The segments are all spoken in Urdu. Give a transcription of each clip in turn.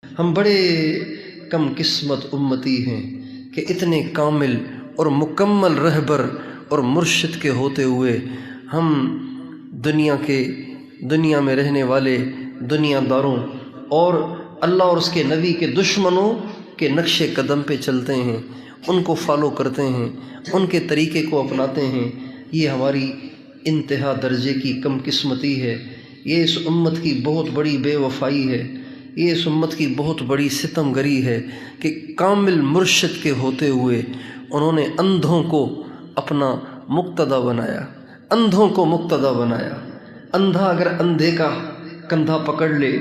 ہم بڑے کم قسمت امتی ہیں کہ اتنے کامل اور مکمل رہبر اور مرشد کے ہوتے ہوئے ہم دنیا میں رہنے والے دنیا داروں اور اللہ اور اس کے نبی کے دشمنوں کے نقش قدم پہ چلتے ہیں، ان کو فالو کرتے ہیں، ان کے طریقے کو اپناتے ہیں۔ یہ ہماری انتہا درجے کی کم قسمتی ہے، یہ اس امت کی بہت بڑی بے وفائی ہے، یہ اس امت کی بہت بڑی ستم گری ہے کہ کامل مرشد کے ہوتے ہوئے انہوں نے اندھوں کو اپنا مقتدا بنایا، اندھوں کو مقتدا بنایا۔ اندھا اگر اندھے کا کندھا پکڑ لے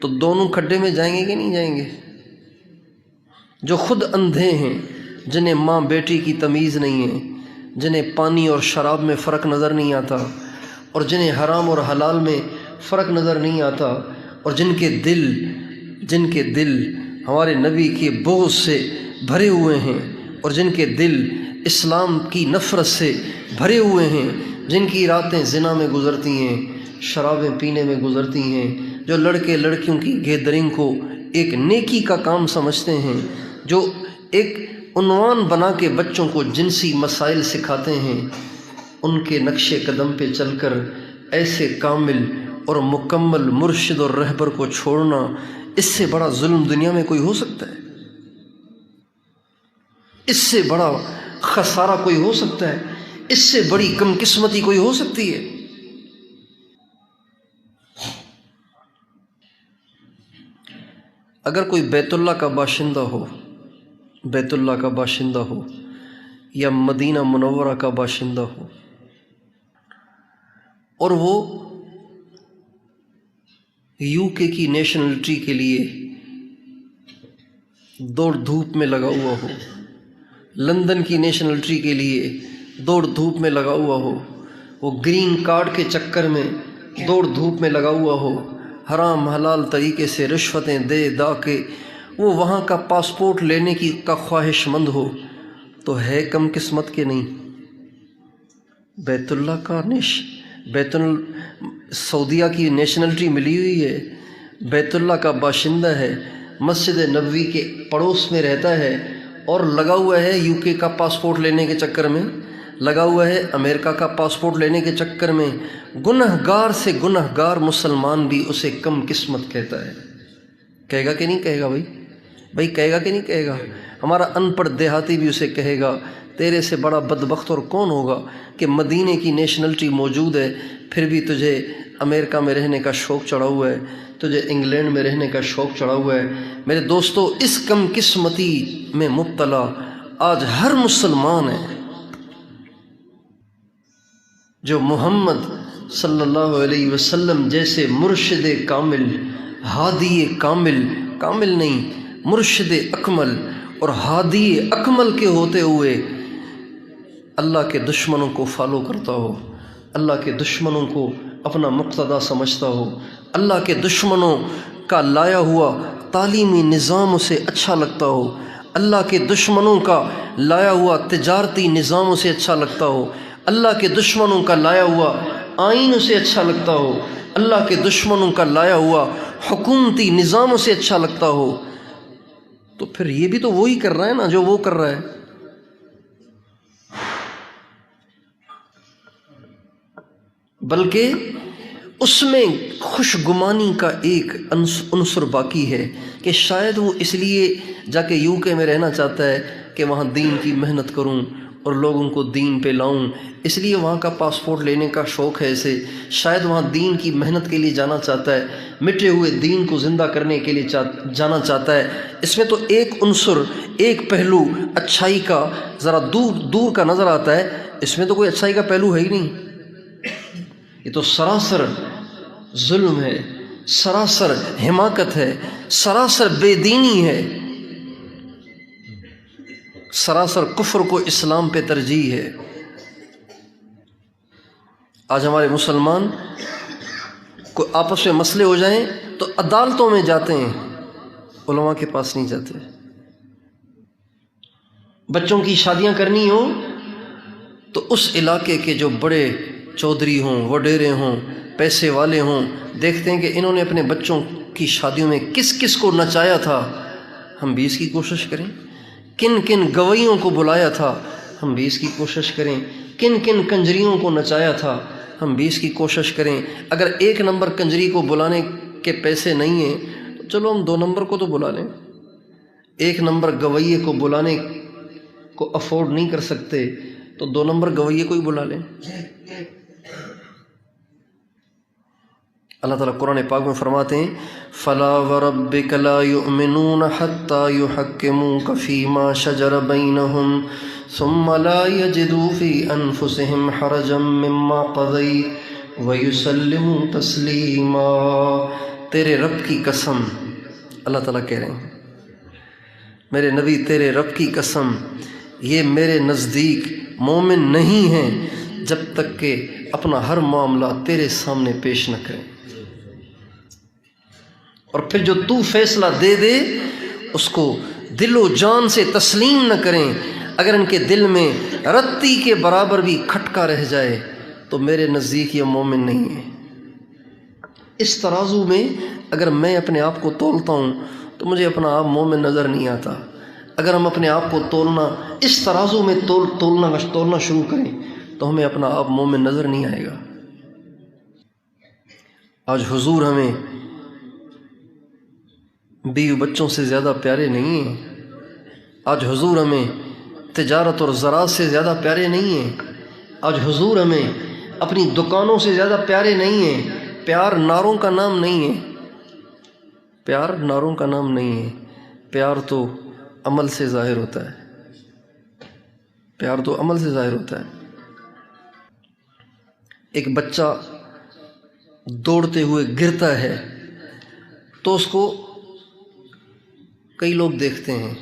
تو دونوں کھڈے میں جائیں گے کہ نہیں جائیں گے؟ جو خود اندھے ہیں، جنہیں ماں بیٹی کی تمیز نہیں ہے، جنہیں پانی اور شراب میں فرق نظر نہیں آتا، اور جنہیں حرام اور حلال میں فرق نظر نہیں آتا، اور جن کے دل ہمارے نبی کے بغض سے بھرے ہوئے ہیں، اور جن کے دل اسلام کی نفرت سے بھرے ہوئے ہیں، جن کی راتیں زنا میں گزرتی ہیں، شرابیں پینے میں گزرتی ہیں، جو لڑکے لڑکیوں کی گیدرنگ کو ایک نیکی کا کام سمجھتے ہیں، جو ایک عنوان بنا کے بچوں کو جنسی مسائل سکھاتے ہیں، ان کے نقش قدم پہ چل کر ایسے کامل اور مکمل مرشد اور رہبر کو چھوڑنا، اس سے بڑا ظلم دنیا میں کوئی ہو سکتا ہے؟ اس سے بڑا خسارہ کوئی ہو سکتا ہے؟ اس سے بڑی کم قسمتی کوئی ہو سکتی ہے؟ اگر کوئی بیت اللہ کا باشندہ ہو یا مدینہ منورہ کا باشندہ ہو، اور وہ یو کے کی نیشنلٹی کے لیے دوڑ دھوپ میں لگا ہوا ہو، لندن کی نیشنلٹی کے لیے دوڑ دھوپ میں لگا ہوا ہو، وہ گرین کارڈ کے چکر میں دوڑ دھوپ میں لگا ہوا ہو، حرام حلال طریقے سے رشوتیں دے دا کے وہ وہاں کا پاسپورٹ لینے کا خواہش مند ہو، تو ہے کم قسمت کے نہیں؟ سعودیہ کی نیشنلٹی ملی ہوئی ہے، بیت اللہ کا باشندہ ہے، مسجد نبوی کے پڑوس میں رہتا ہے، اور لگا ہوا ہے یو کے کا پاسپورٹ لینے کے چکر میں، لگا ہوا ہے امریکہ کا پاسپورٹ لینے کے چکر میں۔ گنہگار سے گنہگار مسلمان بھی اسے کم قسمت کہتا ہے۔ کہے گا کہ نہیں کہے گا بھائی کہے گا کہ نہیں کہے گا؟ ہمارا ان پڑھ دیہاتی بھی اسے کہے گا، تیرے سے بڑا بدبخت اور کون ہوگا کہ مدینے کی نیشنلٹی موجود ہے، پھر بھی تجھے امریکہ میں رہنے کا شوق چڑھا ہوا ہے، تجھے انگلینڈ میں رہنے کا شوق چڑھا ہوا ہے۔ میرے دوستو، اس کم قسمتی میں مبتلا آج ہر مسلمان ہے جو محمد صلی اللہ علیہ وسلم جیسے مرشد کامل، ہادی کامل نہیں، مرشد اکمل اور ہادی اکمل کے ہوتے ہوئے اللہ کے دشمنوں کو فالو کرتا ہو، اللہ کے دشمنوں کو اپنا مقتدا سمجھتا ہو، اللہ کے دشمنوں کا لایا ہوا تعلیمی نظام اسے اچھا لگتا ہو، اللہ کے دشمنوں کا لایا ہوا تجارتی نظام اسے اچھا لگتا ہو، اللہ کے دشمنوں کا لایا ہوا آئین اسے اچھا لگتا ہو، اللہ کے دشمنوں کا لایا ہوا حکومتی نظام اسے اچھا لگتا ہو، تو پھر یہ بھی تو وہی کر رہا ہے نا جو وہ کر رہا ہے۔ بلکہ اس میں خوشگمانی کا ایک عنصر باقی ہے کہ شاید وہ اس لیے جا کے یو کے میں رہنا چاہتا ہے کہ وہاں دین کی محنت کروں اور لوگوں کو دین پہ لاؤں، اس لیے وہاں کا پاسپورٹ لینے کا شوق ہے اسے، شاید وہاں دین کی محنت کے لیے جانا چاہتا ہے، مٹے ہوئے دین کو زندہ کرنے کے لیے جانا چاہتا ہے۔ اس میں تو ایک عنصر، ایک پہلو اچھائی کا ذرا دور کا نظر آتا ہے، اس میں تو کوئی اچھائی کا پہلو ہے ہی نہیں، یہ تو سراسر ظلم ہے، سراسر حماقت ہے، سراسر بے دینی ہے، سراسر کفر کو اسلام پہ ترجیح ہے۔ آج ہمارے مسلمان کو آپس میں مسئلے ہو جائیں تو عدالتوں میں جاتے ہیں، علماء کے پاس نہیں جاتے۔ بچوں کی شادیاں کرنی ہو تو اس علاقے کے جو بڑے چودھری ہوں، وڈیرے ہوں، پیسے والے ہوں، دیکھتے ہیں کہ انہوں نے اپنے بچوں کی شادیوں میں کس کس کو نچایا تھا، ہم بھی اس کی کوشش کریں۔ کن کن گویوں کو بلایا تھا، ہم بھی اس کی کوشش کریں۔ کن کن کنجریوں کو نچایا تھا، ہم بھی اس کی کوشش کریں۔ اگر 1 نمبر کنجری کو بلانے کے پیسے نہیں ہیں تو چلو ہم 2 نمبر کو تو بلا لیں۔ 1 نمبر گویے کو بلانے کو افورڈ نہیں کر سکتے تو 2 نمبر گویے کو ہی بلا لیں۔ اللہ تعالیٰ قرآن پاک میں فرماتے ہیں فَلَا وَرَبِّكَ لَا يُؤْمِنُونَ حَتَّى يُحَكِّمُوكَ فِي مَا شَجَرَ بَيْنَهُمْ ثُمَّ لَا يَجِدُوا فِي أَنفُسِهِمْ حَرَجًا مِّمَّا قَضَيْتَ وَيُسَلِّمُوا تَسْلِيمًا۔ تیرے رب کی قسم، اللہ تعالیٰ کہہ رہے ہیں میرے نبی تیرے رب کی قسم، یہ میرے نزدیک مومن نہیں ہیں جب تک کہ اپنا ہر معاملہ تیرے سامنے پیش نہ کریں، اور پھر جو تو فیصلہ دے دے اس کو دل و جان سے تسلیم نہ کریں۔ اگر ان کے دل میں رتی کے برابر بھی کھٹکا رہ جائے تو میرے نزدیک یہ مومن نہیں ہے۔ اس ترازو میں اگر میں اپنے آپ کو تولتا ہوں تو مجھے اپنا آپ مومن نظر نہیں آتا۔ اگر ہم اپنے آپ کو تولنا اس ترازو میں تولنا شروع کریں تو ہمیں اپنا آپ مومن نظر نہیں آئے گا۔ آج حضور ہمیں بیوی بچوں سے زیادہ پیارے نہیں ہیں، آج حضور ہمیں تجارت اور زراعت سے زیادہ پیارے نہیں ہیں، آج حضور ہمیں اپنی دکانوں سے زیادہ پیارے نہیں ہیں۔ پیار نعروں کا نام نہیں ہے، پیار نعروں کا نام نہیں ہے، پیار تو عمل سے ظاہر ہوتا ہے، پیار تو عمل سے ظاہر ہوتا ہے۔ ایک بچہ دوڑتے ہوئے گرتا ہے تو اس کو کئی لوگ دیکھتے ہیں،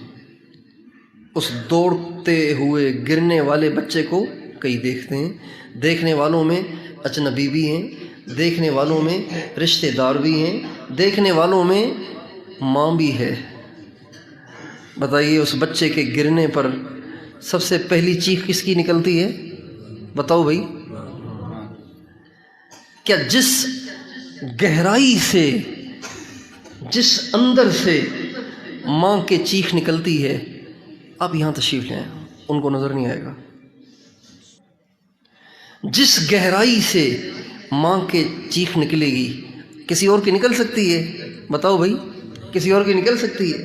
اس دوڑتے ہوئے گرنے والے بچے کو کئی دیکھتے ہیں۔ دیکھنے والوں میں اجنبی بھی ہیں، دیکھنے والوں میں رشتہ دار بھی ہیں، دیکھنے والوں میں ماں بھی ہے۔ بتائیے اس بچے کے گرنے پر سب سے پہلی چیخ کس کی نکلتی ہے؟ بتاؤ بھائی۔ کیا جس گہرائی سے، جس اندر سے ماں کے چیخ نکلتی ہے، آپ یہاں تشریف لیں، ان کو نظر نہیں آئے گا۔ جس گہرائی سے ماں کے چیخ نکلے گی کسی اور کی نکل سکتی ہے؟ بتاؤ بھائی، کسی اور کی نکل سکتی ہے؟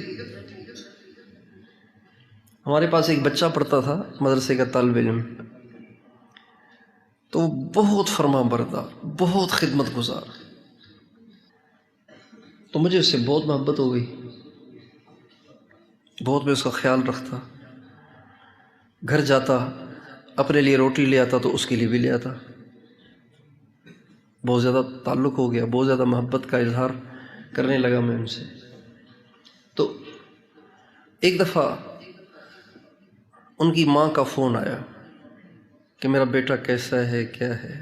ہمارے پاس ایک بچہ پڑھتا تھا، مدرسے کا طالب علم، تو بہت فرما بردار، بہت خدمت گزار، تو مجھے اس سے بہت محبت ہو گئی، بہت میں اس کا خیال رکھتا، گھر جاتا اپنے لیے روٹی لے آتا تو اس کے لیے بھی لے آتا، بہت زیادہ تعلق ہو گیا، بہت زیادہ محبت کا اظہار کرنے لگا میں ان سے۔ تو ایک دفعہ ان کی ماں کا فون آیا کہ میرا بیٹا کیسا ہے، کیا ہے۔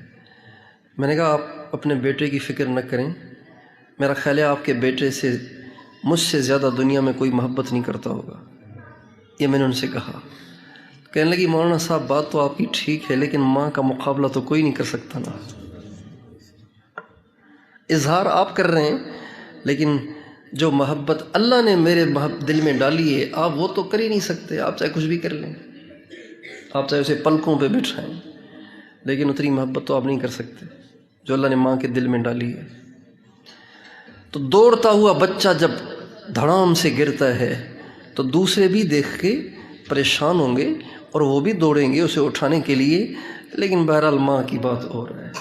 میں نے کہا آپ اپنے بیٹے کی فکر نہ کریں، میرا خیال ہے آپ کے بیٹے سے مجھ سے زیادہ دنیا میں کوئی محبت نہیں کرتا ہوگا، یہ میں نے ان سے کہا۔ کہنے لگی مولانا صاحب بات تو آپ کی ٹھیک ہے لیکن ماں کا مقابلہ تو کوئی نہیں کر سکتا نا۔ اظہار آپ کر رہے ہیں لیکن جو محبت اللہ نے میرے دل میں ڈالی ہے آپ وہ تو کر ہی نہیں سکتے، آپ چاہے کچھ بھی کر لیں، آپ چاہے اسے پلکوں پہ بٹھائیں، لیکن اتنی محبت تو آپ نہیں کر سکتے جو اللہ نے ماں کے دل میں ڈالی ہے۔ تو دوڑتا ہوا بچہ جب دھڑام سے گرتا ہے تو دوسرے بھی دیکھ کے پریشان ہوں گے اور وہ بھی دوڑیں گے اسے اٹھانے کے لیے، لیکن بہرحال ماں کی بات اور ہے۔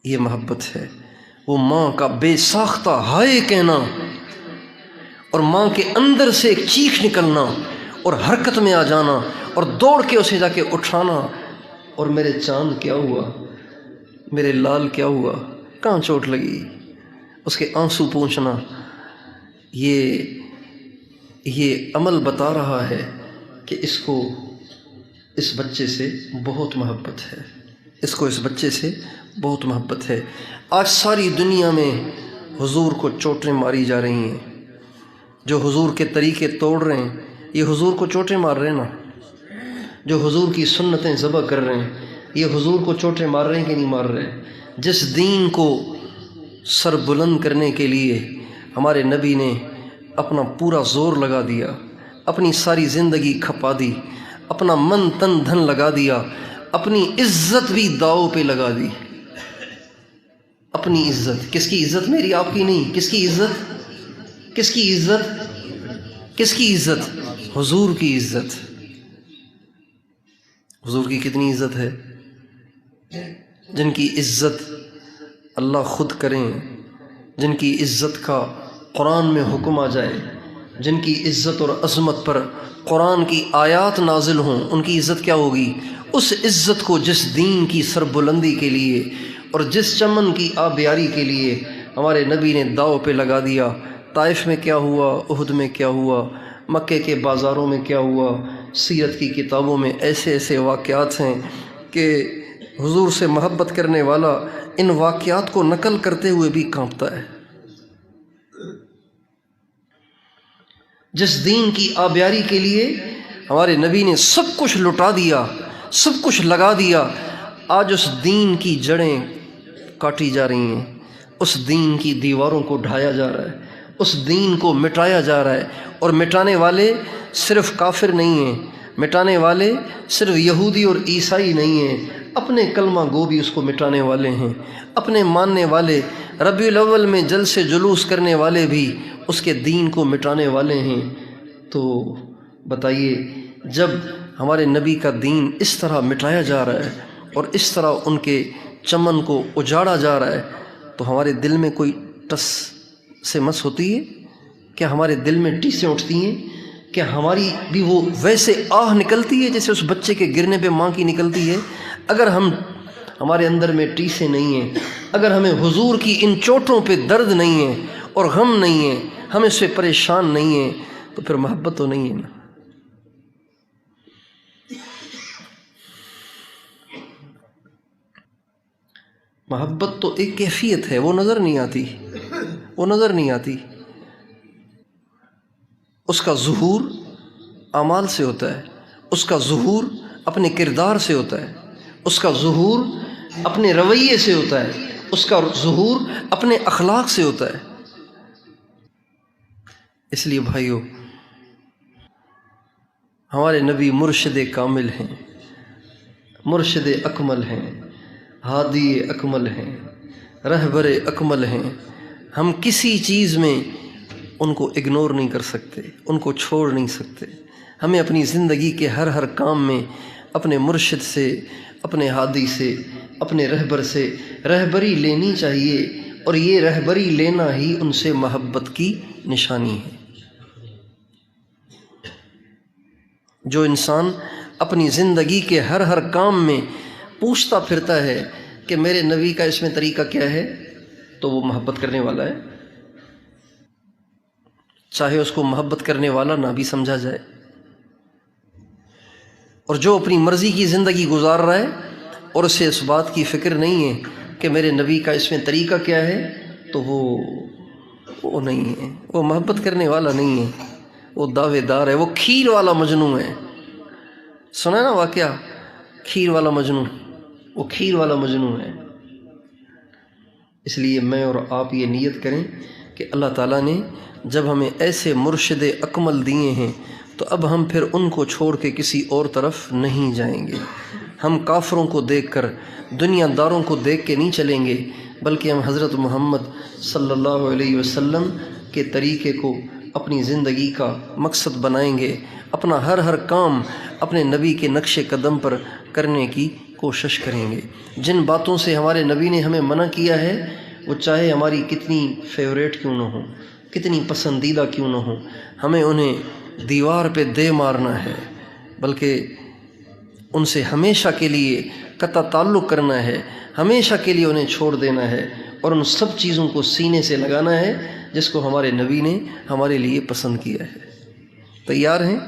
یہ محبت ہے، وہ ماں کا بے ساختہ ہائے کہنا اور ماں کے اندر سے ایک چیخ نکلنا اور حرکت میں آ جانا اور دوڑ کے اسے جا کے اٹھانا، اور میرے چاند کیا ہوا، میرے لال کیا ہوا، کہاں چوٹ لگی، اس کے آنسو پوچھنا، یہ عمل بتا رہا ہے کہ اس کو اس بچے سے بہت محبت ہے، اس کو اس بچے سے بہت محبت ہے۔ آج ساری دنیا میں حضور کو چوٹیں ماری جا رہی ہیں، جو حضور کے طریقے توڑ رہے ہیں یہ حضور کو چوٹیں مار رہے ہیں نا، جو حضور کی سنتیں ذبح کر رہے ہیں یہ حضور کو چوٹیں مار رہے ہیں کہ نہیں مار رہے؟ جس دین کو سر بلند کرنے کے لیے ہمارے نبی نے اپنا پورا زور لگا دیا، اپنی ساری زندگی کھپا دی، اپنا من تن دھن لگا دیا، اپنی عزت بھی داؤ پہ لگا دی۔ اپنی عزت، کس کی عزت؟ میری آپ کی نہیں، کس کی عزت؟ کس کی عزت؟ کس کی عزت؟ حضور کی عزت۔ حضور کی کتنی عزت ہے؟ جن کی عزت اللہ خود کریں، جن کی عزت کا قرآن میں حکم آ جائے، جن کی عزت اور عظمت پر قرآن کی آیات نازل ہوں، ان کی عزت کیا ہوگی؟ اس عزت کو جس دین کی سربلندی کے لیے اور جس چمن کی آبیاری کے لیے ہمارے نبی نے داؤ پہ لگا دیا۔ طائف میں کیا ہوا، احد میں کیا ہوا، مکے کے بازاروں میں کیا ہوا، سیرت کی کتابوں میں ایسے ایسے واقعات ہیں کہ حضور سے محبت کرنے والا ان واقعات کو نقل کرتے ہوئے بھی کانپتا ہے۔ جس دین کی آبیاری کے لیے ہمارے نبی نے سب کچھ لٹا دیا، سب کچھ لگا دیا، آج اس دین کی جڑیں کاٹی جا رہی ہیں، اس دین کی دیواروں کو ڈھایا جا رہا ہے، اس دین کو مٹایا جا رہا ہے، اور مٹانے والے صرف کافر نہیں ہیں، مٹانے والے صرف یہودی اور عیسائی نہیں ہیں، اپنے کلمہ گو بھی اس کو مٹانے والے ہیں، اپنے ماننے والے ربیع الاول میں جلسے جلوس کرنے والے بھی اس کے دین کو مٹانے والے ہیں۔ تو بتائیے، جب ہمارے نبی کا دین اس طرح مٹایا جا رہا ہے اور اس طرح ان کے چمن کو اجاڑا جا رہا ہے، تو ہمارے دل میں کوئی ٹس سے مس ہوتی ہے؟ کیا ہمارے دل میں ٹیسیں اٹھتی ہیں؟ کیا ہماری بھی وہ ویسے آہ نکلتی ہے جیسے اس بچے کے گرنے پہ ماں کی نکلتی ہے؟ اگر ہمارے اندر میں ٹیسیں نہیں ہیں، اگر ہمیں حضور کی ان چوٹوں پہ درد نہیں ہے اور غم نہیں ہے، ہم اس سے پریشان نہیں ہیں، تو پھر محبت تو نہیں ہے نا۔ محبت تو ایک کیفیت ہے، وہ نظر نہیں آتی، وہ نظر نہیں آتی۔ اس کا ظہور اعمال سے ہوتا ہے، اس کا ظہور اپنے کردار سے ہوتا ہے، اس کا ظہور اپنے رویے سے ہوتا ہے، اس کا ظہور اپنے اخلاق سے ہوتا ہے۔ اس لیے بھائیو، ہمارے نبی مرشد کامل ہیں، مرشد اکمل ہیں، ہادی اکمل ہیں، رہبر اکمل ہیں۔ ہم کسی چیز میں ان کو اگنور نہیں کر سکتے، ان کو چھوڑ نہیں سکتے۔ ہمیں اپنی زندگی کے ہر کام میں اپنے مرشد سے، اپنے ہادی سے، اپنے رہبر سے رہبری لینی چاہیے، اور یہ رہبری لینا ہی ان سے محبت کی نشانی ہے۔ جو انسان اپنی زندگی کے ہر کام میں پوچھتا پھرتا ہے کہ میرے نبی کا اس میں طریقہ کیا ہے، تو وہ محبت کرنے والا ہے، چاہے اس کو محبت کرنے والا نہ بھی سمجھا جائے۔ اور جو اپنی مرضی کی زندگی گزار رہا ہے اور اسے اس بات کی فکر نہیں ہے کہ میرے نبی کا اس میں طریقہ کیا ہے، تو وہ نہیں ہے، وہ محبت کرنے والا نہیں ہے، وہ دعوے دار ہے، وہ کھیر والا مجنوں ہے۔ سنا ہے نا واقعہ کھیر والا مجنوں؟ وہ کھیر والا مجنوں ہے۔ اس لیے میں اور آپ یہ نیت کریں کہ اللہ تعالیٰ نے جب ہمیں ایسے مرشد اکمل دیے ہیں، تو اب ہم پھر ان کو چھوڑ کے کسی اور طرف نہیں جائیں گے۔ ہم کافروں کو دیکھ کر، دنیا داروں کو دیکھ کے نہیں چلیں گے، بلکہ ہم حضرت محمد صلی اللہ علیہ وسلم کے طریقے کو اپنی زندگی کا مقصد بنائیں گے، اپنا ہر کام اپنے نبی کے نقش قدم پر کرنے کی کوشش کریں گے۔ جن باتوں سے ہمارے نبی نے ہمیں منع کیا ہے، وہ چاہے ہماری کتنی فیوریٹ کیوں نہ ہو، کتنی پسندیدہ کیوں نہ ہو، ہمیں انہیں دیوار پہ دے مارنا ہے، بلکہ ان سے ہمیشہ کے لیے قطع تعلق کرنا ہے، ہمیشہ کے لیے انہیں چھوڑ دینا ہے، اور ان سب چیزوں کو سینے سے لگانا ہے جس کو ہمارے نبی نے ہمارے لیے پسند کیا ہے۔ تیار ہیں؟